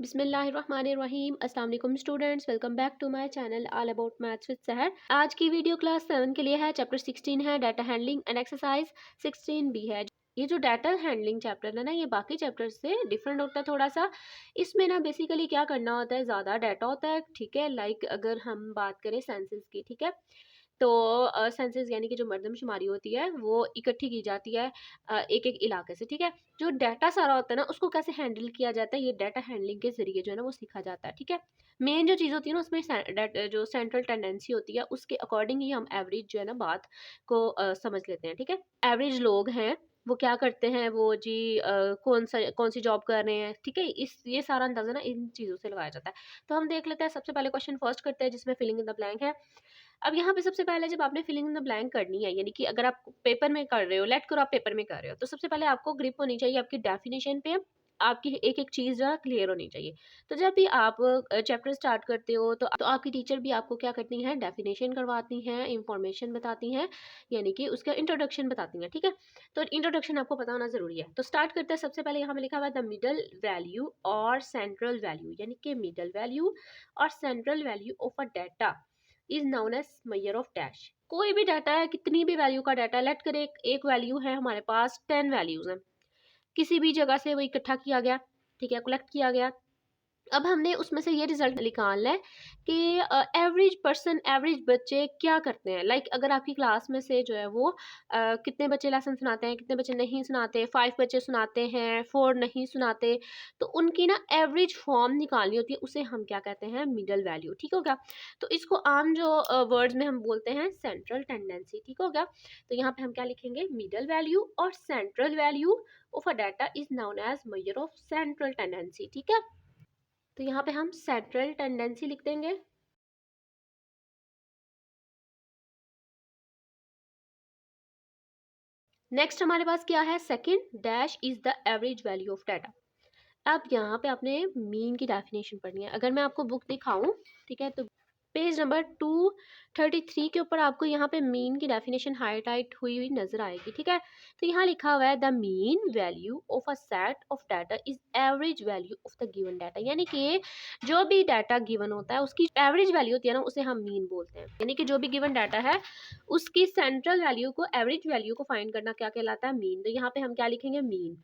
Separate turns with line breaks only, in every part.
बिस्मिल्लाहिर्रहमानिर्रहीम। अस्सलाम वालेकुम students, welcome back to my channel all about maths with Sahar. आज की वीडियो क्लास 7 के लिए है। चैप्टर 16 है डाटा हैंडलिंग एंड एक्सरसाइज 16 भी है। ये जो डाटा हैंडलिंग चैप्टर है ना, ये बाकी चैप्टर से डिफरेंट होता है थोड़ा सा। इसमें ना बेसिकली क्या करना होता है, ज़्यादा डाटा होता है, ठीक है। लाइक अगर हम बात करें सेंसस की, ठीक है, तो सेंसस यानी कि जो मरदमशुमारी होती है वो इकट्ठी की जाती है एक एक इलाके से, ठीक है। जो डाटा सारा होता है ना, उसको कैसे हैंडल किया जाता है, ये डाटा हैंडलिंग के जरिए जो है ना वो सीखा जाता है, ठीक है। मेन जो चीज़ होती है ना, उसमें जो सेंट्रल टेंडेंसी होती है उसके अकॉर्डिंग ही हम एवरेज जो है ना बात को समझ लेते हैं, ठीक है। एवरेज लोग हैं, वो क्या करते हैं, वो जी कौन सी जॉब कर रहे हैं, ठीक है। ये सारा अंदाजा ना इन चीज़ों से लगाया जाता है। तो हम देख लेते हैं। सबसे पहले क्वेश्चन फर्स्ट करते हैं, जिसमें फिलिंग इन द ब्लैंक है। अब यहाँ पे सबसे पहले जब आपने फिलिंग इन द ब्लैंक करनी है, यानी कि अगर आप पेपर में कर रहे हो, लेट करो आप पेपर में कर रहे हो, तो सबसे पहले आपको ग्रिप होनी चाहिए आपकी डेफिनेशन पे। आपकी एक एक चीज़ जो है क्लियर होनी चाहिए। तो जब भी आप चैप्टर स्टार्ट करते हो तो आपकी टीचर भी आपको क्या करती हैं, डेफिनेशन करवाती हैं, इंफॉर्मेशन बताती हैं, यानी कि उसका इंट्रोडक्शन बताती हैं, ठीक है। तो इंट्रोडक्शन आपको पता होना ज़रूरी है। तो स्टार्ट करते हैं। सबसे पहले यहाँ पे लिखा हुआ है द मिडल वैल्यू और सेंट्रल वैल्यू, यानी कि मिडल वैल्यू और central value of a data is known as measure of dash. कोई भी डाटा है, कितनी भी वैल्यू का डाटा, लेट कर एक वैल्यू है, हमारे पास 10 वैल्यूज हैं, किसी भी जगह से वो इकट्ठा किया गया, ठीक है, कलेक्ट किया गया। अब हमने उसमें से ये रिजल्ट निकालना है कि एवरेज पर्सन, एवरेज बच्चे क्या करते हैं। लाइक अगर आपकी क्लास में से जो है वो कितने बच्चे लेसन सुनाते हैं, कितने बच्चे नहीं सुनाते, 5 बच्चे सुनाते हैं, 4 नहीं सुनाते, तो उनकी ना एवरेज फॉर्म निकालनी होती है। उसे हम क्या कहते हैं, मिडल वैल्यू, ठीक हो गया। तो इसको आम जो वर्ड्स में हम बोलते हैं सेंट्रल टेंडेंसी, ठीक हो गया। तो यहाँ पे हम क्या लिखेंगे, मिडल वैल्यू और central value of a data is known as measure of central tendency, ठीक है। तो यहाँ पे हम सेंट्रल टेंडेंसी लिख देंगे। नेक्स्ट हमारे पास क्या है, second dash is the average value of data. अब यहाँ पे आपने मीन की डेफिनेशन पढ़नी है। अगर मैं आपको बुक दिखाऊं, ठीक है, तो पेज नंबर 233 के ऊपर आपको यहाँ पे मीन की डेफिनेशन हाईलाइट हुई हुई नजर आएगी, ठीक है। तो यहाँ लिखा हुआ है the mean value of a set of data is average value of the given data, यानी कि जो भी डाटा गिवन होता है उसकी एवरेज वैल्यू होती है ना, उसे हम मीन बोलते हैं। यानी कि जो भी गिवन डाटा है उसकी सेंट्रल वैल्यू को, एवरेज वैल्यू को फाइंड करना क्या कहलाता है, मीन। तो यहाँ पे हम क्या लिखेंगे, मीन।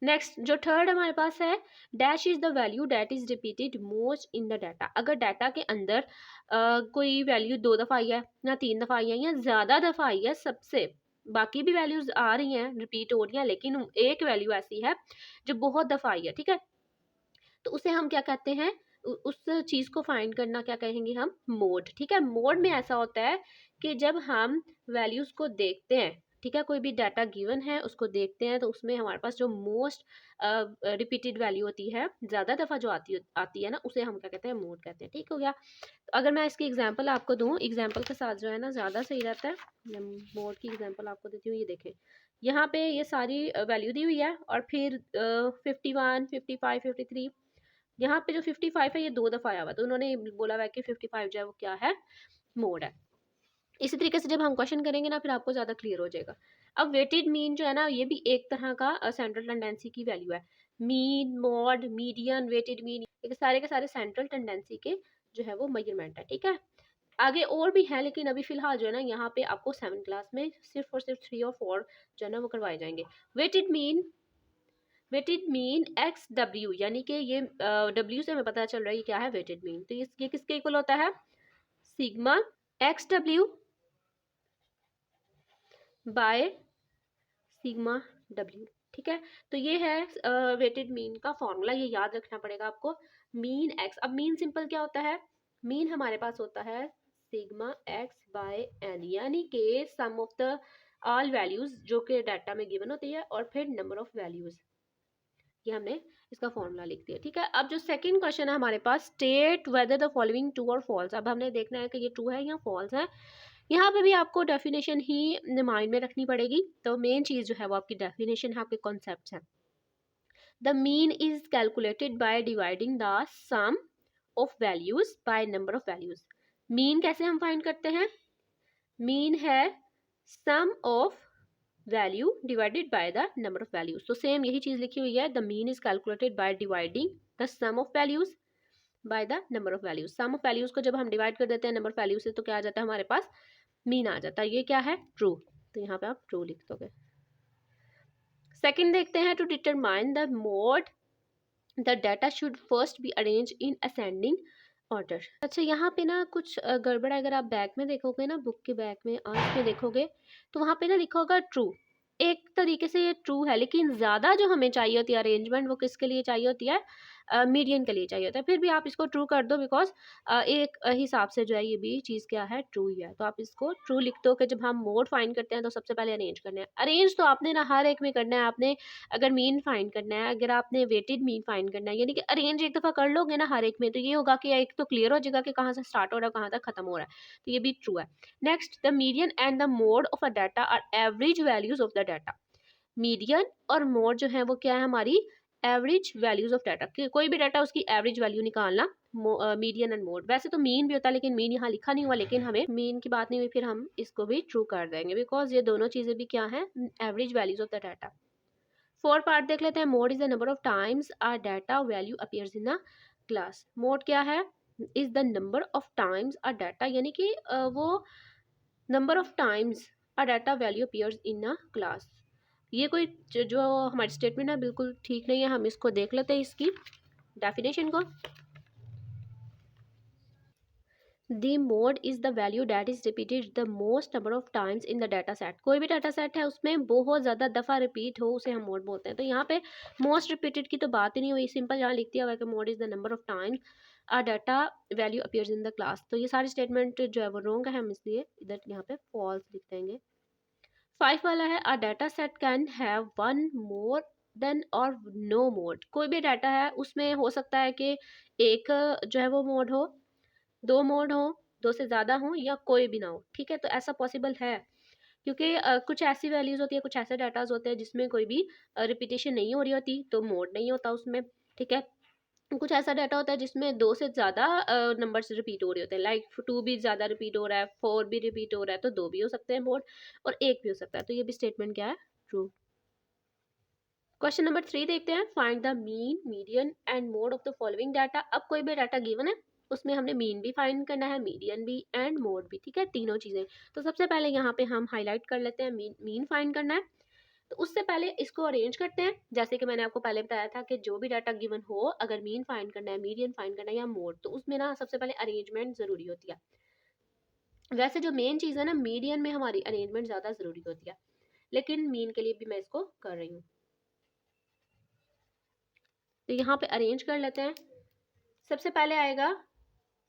नेक्स्ट जो थर्ड हमारे पास है, dash is the value that is repeated most in the data. अगर डाटा के अंदर कोई वैल्यू 2 दफ़ा आई है या 3 दफ़ा आई है या ज़्यादा दफ़ा आई है, सबसे बाकी भी वैल्यूज आ रही हैं, रिपीट हो रही हैं, लेकिन एक वैल्यू ऐसी है जो बहुत दफ़ा आई है, ठीक है, तो उसे हम क्या कहते हैं, उस चीज़ को फाइंड करना क्या कहेंगे हम, मोड, ठीक है। मोड में ऐसा होता है कि जब हम वैल्यूज़ को देखते हैं, ठीक है, कोई भी डाटा गिवन है उसको देखते हैं, तो उसमें हमारे पास जो मोस्ट रिपीटेड वैल्यू होती है, ज़्यादा दफ़ा जो आती है ना, उसे हम क्या कहते हैं, मोड कहते हैं, ठीक हो गया। तो अगर मैं इसकी एग्जांपल आपको दूं, एग्जांपल के साथ जो है ना ज़्यादा सही रहता है। मैं मोड की एग्जांपल आपको देती हूँ। ये देखें, यहाँ पे ये सारी वैल्यू दी हुई है, और फिर 51, 55, 53, यहाँ पे जो 55 है ये 2 दफ़ा आया हुआ, तो उन्होंने बोला हुआ है कि 55 जो है वो क्या है, मोड है। इसी तरीके से जब हम क्वेश्चन करेंगे ना, फिर आपको ज़्यादा क्लियर हो जाएगा। अब वेटेड मीन जो है ना, ये भी एक तरह का सेंट्रल टेंडेंसी की वैल्यू है। Mean, mode, median, weighted mean, ये सारे के सारे सेंट्रल टेंडेंसी के जो है वो मेजरमेंट है, ठीक है। आगे और भी है, लेकिन अभी फिलहाल जो है ना, यहाँ पे आपको 7 क्लास में सिर्फ और सिर्फ 3 और 4 जो है ना वो करवाए जाएंगे। वेटेड मीन एक्स डब्ल्यू, यानी कि ये डब्ल्यू से हमें पता चल रहा है ये क्या है, वेटेड मीन। तो ये किसके इक्वल होता है, sigma x W by sigma W, ठीक है। तो ये है वेटेड मीन का फॉर्मूला, ये याद रखना पड़ेगा आपको। मीन एक्स, अब मीन सिंपल क्या होता है, मीन हमारे पास होता है सिग्मा एक्स बाय एन, यानी कि सम ऑफ द ऑल वैल्यूज जो कि डाटा में गिवन होती है, और फिर नंबर ऑफ वैल्यूज, ये हमने इसका फॉर्मूला लिख दिया, ठीक है। अब जो सेकंड क्वेश्चन है हमारे पास, state whether the following true और फॉल्स। अब हमने देखना है कि ये ट्रू है या फॉल्स है। यहाँ पे भी आपको डेफिनेशन ही माइंड में रखनी पड़ेगी। तो मेन चीज़ जो है वो आपकी डेफिनेशन है, आपके कॉन्सेप्ट हैं। The mean is calculated by dividing the sum of values by number of values. Mean कैसे हम फाइंड करते हैं, मीन है sum of value divided by the number of values. तो सेम यही चीज लिखी हुई है, the mean is calculated by dividing the sum of values by the number of values. Sum of values को जब हम डिवाइड कर देते हैं नंबर ऑफ वैल्यूज से तो क्या आ जाता है हमारे पास, मीन आ जाता है। ये क्या है, ट्रू। तो यहाँ पे आप ट्रू लिख दोगे। सेकंड देखते हैं, to determine the mode the data should first be arrange in ascending order. अच्छा यहाँ पे ना कुछ गड़बड़ है। अगर आप बैक में देखोगे ना, बुक के बैक में आंख में देखोगे तो वहाँ पे ना लिखा होगा ट्रू। एक तरीके से ये ट्रू है, लेकिन ज़्यादा जो हमें चाहिए होती है अरेंजमेंट वो किसके लिए चाहिए होती है, मीडियन के लिए चाहिए होता है। फिर भी आप इसको ट्रू कर दो, बिकॉज एक हिसाब से जो है ये भी चीज़ क्या है, ट्रू ही है। तो आप इसको ट्रू लिख दो कि जब हम मोड फाइंड करते हैं तो सबसे पहले अरेंज करना है। अरेंज तो आपने ना हर एक में करना है। आपने अगर मीन फाइंड करना है, अगर आपने वेटेड मीन फाइंड करना है, यानी कि अरेंज एक दफ़ा कर लोगे ना हर एक में, तो ये होगा कि एक तो क्लियर हो जाएगा कि कहाँ से स्टार्ट हो रहा है कहाँ तक खत्म हो रहा है। तो ये भी ट्रू है। Next, the median and the mode of a data are average values of the data. Median और मोड जो है वो क्या है, हमारी एवरेज वैल्यूज ऑफ डाटा। कोई भी डाटा उसकी एवरेज वैल्यू निकालना, मीडियन एंड मोड। वैसे तो मीन भी होता है लेकिन मीन यहाँ लिखा नहीं हुआ, लेकिन हमें मीन की बात नहीं हुई, फिर हम इसको भी ट्रू कर देंगे बिकॉज ये दोनों चीज़ें भी क्या है, average values of the data. Four part देख लेते हैं। Mode is the number of times our data value appears in the class. Mode क्या है, is the number of times our data, यानी कि वो number of times our data value appears in a class. ये कोई जो हमारी statement है बिल्कुल ठीक नहीं है। हम इसको देख लेते हैं, इसकी डेफिनेशन को। The mode is the value that is repeated the most number of times in the data set. कोई भी डाटा सेट है उसमें बहुत ज़्यादा दफ़ा रिपीट हो उसे हम मोड बोलते हैं। तो यहाँ पे मोस्ट रिपीटेड की तो बात ही नहीं हुई, सिंपल यहाँ लिख दिया हुआ है कि mode is the number of times a data value appears in the class. तो ये सारी स्टेटमेंट जो है वो रॉन्ग है, हम इसलिए इधर यहाँ पे फॉल्स लिख देंगे। 5 वाला है, अ data set can have one more than और नो मोड। कोई भी डाटा है उसमें हो सकता है कि एक जो है वो मोड हो, दो मोड हो, दो से ज़्यादा हो, या कोई भी ना हो। ठीक है, तो ऐसा पॉसिबल है क्योंकि कुछ ऐसी वैल्यूज़ होती है, कुछ ऐसे डाटाज होते हैं जिसमें कोई भी रिपीटेशन नहीं हो रही होती, तो मोड नहीं होता उसमें। ठीक है, कुछ ऐसा डाटा होता है जिसमें दो से ज़्यादा नंबर्स रिपीट हो रहे होते हैं, लाइक 2 भी ज़्यादा रिपीट हो रहा है, 4 भी रिपीट हो रहा है, तो 2 भी हो सकते हैं मोड, और 1 भी हो सकता है। तो ये भी स्टेटमेंट क्या है, ट्रू। क्वेश्चन नंबर 3 देखते हैं। Find the mean, median and mode of the following data. अब कोई भी डाटा गिवन है उसमें हमने मीन भी फाइंड करना है, मीडियन भी एंड मोड भी। ठीक है, तीनों चीज़ें। तो सबसे पहले यहाँ पे हम हाईलाइट कर लेते हैं, मीन फाइंड करना है। तो उससे पहले इसको अरेंज करते हैं। जैसे कि मैंने आपको पहले बताया था कि जो भी डाटा गिवन हो, अगर मीन फाइंड करना है, मीडियन फाइंड करना है या मोड, तो उसमें ना सबसे पहले अरेंजमेंट ज़रूरी होती है। वैसे जो मेन चीज़ है ना, मीडियन में हमारी अरेंजमेंट ज़्यादा ज़रूरी होती है, लेकिन मीन के लिए भी मैं इसको कर रही हूँ। तो यहाँ पे अरेंज कर लेते हैं। सबसे पहले आएगा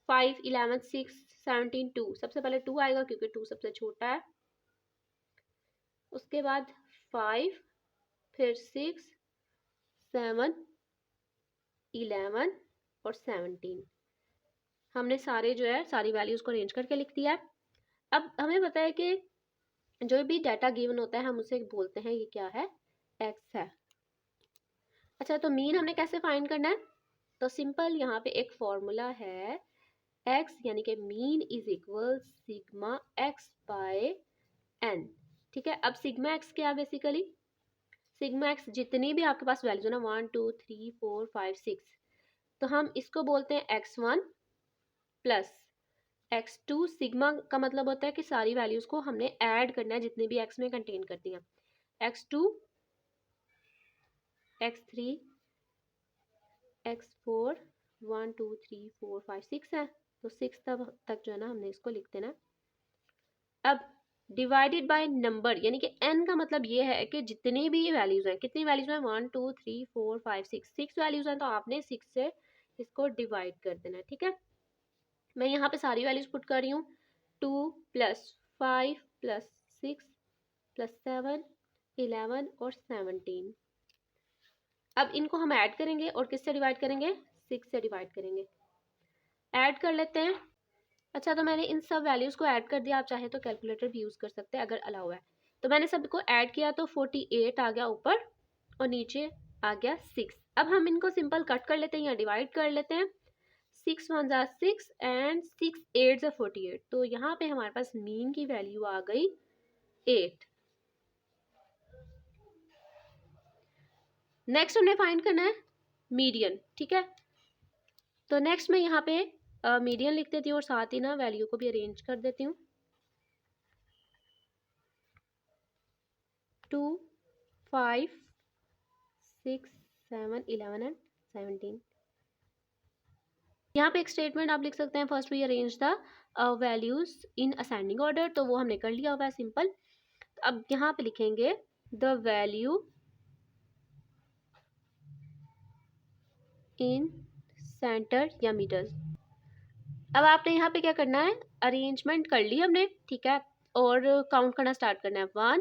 5, 11, 6, 17, 2। सबसे पहले 2 आएगा क्योंकि 2 सबसे छोटा है। उसके बाद 5, फिर 6, 7, 11 और 17। हमने सारे जो है सारी वैल्यूज़ को अरेंज करके लिख दिया है। अब हमें पता है कि जो भी डाटा गिवन होता है हम उसे बोलते हैं ये क्या है, एक्स है। अच्छा, तो मीन हमने कैसे फाइंड करना है, तो सिंपल यहाँ पे एक फॉर्मूला है, एक्स यानी कि mean is equal sigma X by N. ठीक है, अब सिग्मा एक्स क्या है, बेसिकली सिग्मा एक्स जितनी भी आपके पास वैल्यूज है ना, 1 2 3 4 5 6, तो हम इसको बोलते हैं x1 प्लस x2। सिग्मा का मतलब होता है कि सारी वैल्यूज को हमने ऐड करना है जितनी भी x में कंटेन करती हैं। x2, x3, x4, 1 2 3 4 5 6 है, तो 6 तक जो है ना हमने इसको लिख देना है। अब डिवाइडेड बाय नंबर, यानी कि n का मतलब ये है कि जितनी भी वैल्यूज हैं, कितनी वैल्यूज हैं, 1 2 3 4 5 6, 6 वैल्यूज हैं, तो आपने 6 से इसको डिवाइड कर देना है। ठीक है, मैं यहाँ पे सारी वैल्यूज पुट कर रही हूँ, 2 प्लस 5 प्लस 6 प्लस 7, 11 और 17। अब इनको हम ऐड करेंगे और किससे डिवाइड करेंगे, 6 से डिवाइड करेंगे। ऐड कर लेते हैं। अच्छा, तो मैंने इन सब वैल्यूज़ को ऐड कर दिया। आप चाहे तो कैलकुलेटर भी यूज़ कर सकते हैं अगर अलाउ है। तो मैंने सबको ऐड किया तो 48 आ गया ऊपर और नीचे आ गया 6। अब हम इनको सिंपल कट कर लेते हैं या डिवाइड कर लेते हैं। 6 1 ज़ा 6 एंड 6 8 ज़ा 48। तो यहाँ पे हमारे पास मीन की वैल्यू आ गई 8। नेक्स्ट हमने फाइंड करना है मीडियन, ठीक है। तो नेक्स्ट मैं यहाँ पे मीडियन लिख देती हूँ और साथ ही ना वैल्यू को भी अरेंज कर देती हूँ। 2, 5, 6, 7, 11 एंड 17। यहाँ पे एक स्टेटमेंट आप लिख सकते हैं, first we arrange the values in ascending order, तो वो हमने कर लिया हुआ है सिंपल। अब यहाँ पे लिखेंगे द वैल्यू इन सेंटर या मीटर्स। अब आपने यहाँ पे क्या करना है, अरेंजमेंट कर ली हमने, ठीक है, और काउंट करना स्टार्ट करना है। 1,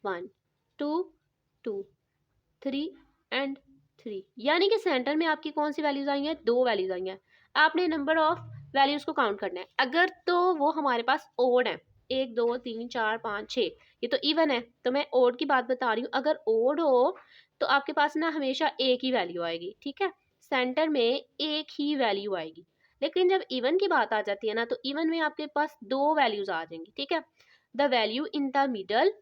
1, 2, 2, 3 एंड 3, यानी कि सेंटर में आपकी कौन सी वैल्यूज आई हैं, 2 वैल्यूज आई हैं। आपने नंबर ऑफ वैल्यूज को काउंट करना है। अगर तो वो हमारे पास ओड है, 1, 2, 3, 4, 5, 6, ये तो इवन है, तो मैं ओड की बात बता रही हूँ। अगर ओड हो तो आपके पास ना हमेशा एक ही वैल्यू आएगी, ठीक है, सेंटर में एक ही वैल्यू आएगी। लेकिन जब इवन की बात आ जाती है ना, तो इवन में आपके पास 2 वैल्यूज आ जाएंगी, ठीक है। The value in the middle,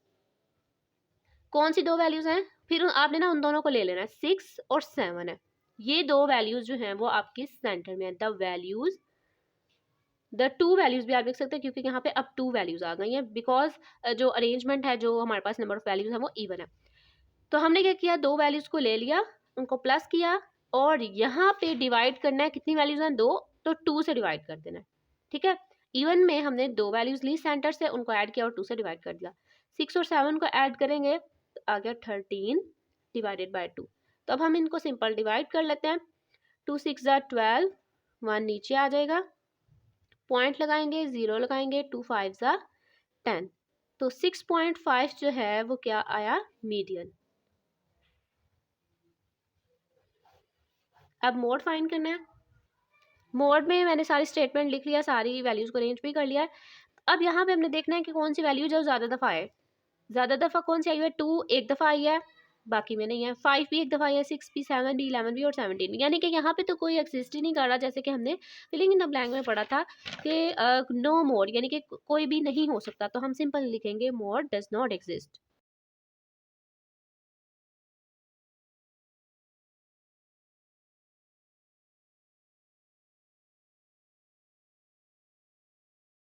कौन सी 2 वैल्यूज हैं, फिर आपने ना उन दोनों को ले लेना है, 6 और 7 है, ये 2 वैल्यूज जो हैं वो आपकी सेंटर में है। द वैल्यूज, द 2 वैल्यूज भी आप देख सकते हैं, क्योंकि यहाँ पे अब 2 वैल्यूज आ गई हैं, बिकॉज जो अरेंजमेंट है, जो हमारे पास नंबर ऑफ वैल्यूज है वो इवन है। तो हमने क्या किया, 2 वैल्यूज को ले लिया, उनको प्लस किया और यहाँ पे डिवाइड करना है, कितनी वैल्यूज हैं, 2, तो 2 से डिवाइड कर देना है, ठीक है। इवन में हमने 2 वैल्यूज ली सेंटर से, उनको ऐड किया और 2 से डिवाइड कर दिया। 6 और 7 को ऐड करेंगे तो आ गया 13 डिवाइडेड बाय 2। तो अब हम इनको सिंपल डिवाइड कर लेते हैं। 2 6 ज़ा 12, 1 नीचे आ जाएगा, पॉइंट लगाएंगे, 0 लगाएंगे, 2 5 ज़ा 10, तो 6.5 जो है वो क्या आया, मीडियन। अब मोड फाइंड करना है। मोड में मैंने सारी स्टेटमेंट लिख लिया, सारी वैल्यूज को अरेंज भी कर लिया है। अब यहाँ पे हमने देखना है कि कौन सी वैल्यू जो ज़्यादा दफ़ा है। ज़्यादा दफ़ा कौन सी आई है, 2 एक दफ़ा आई है, बाकी में नहीं है। 5 भी एक दफ़ा आई है, 6 भी, 7 भी, 11 भी और 17, यानी कि यहाँ पे तो कोई एग्जिस्ट ही नहीं कर रहा। जैसे कि हमने फिलिंग इन द ब्लैंक में पढ़ा था कि नो मोड, यानी कि कोई भी नहीं हो सकता, तो हम सिंपल लिखेंगे मोड डज नॉट एग्जिस्ट।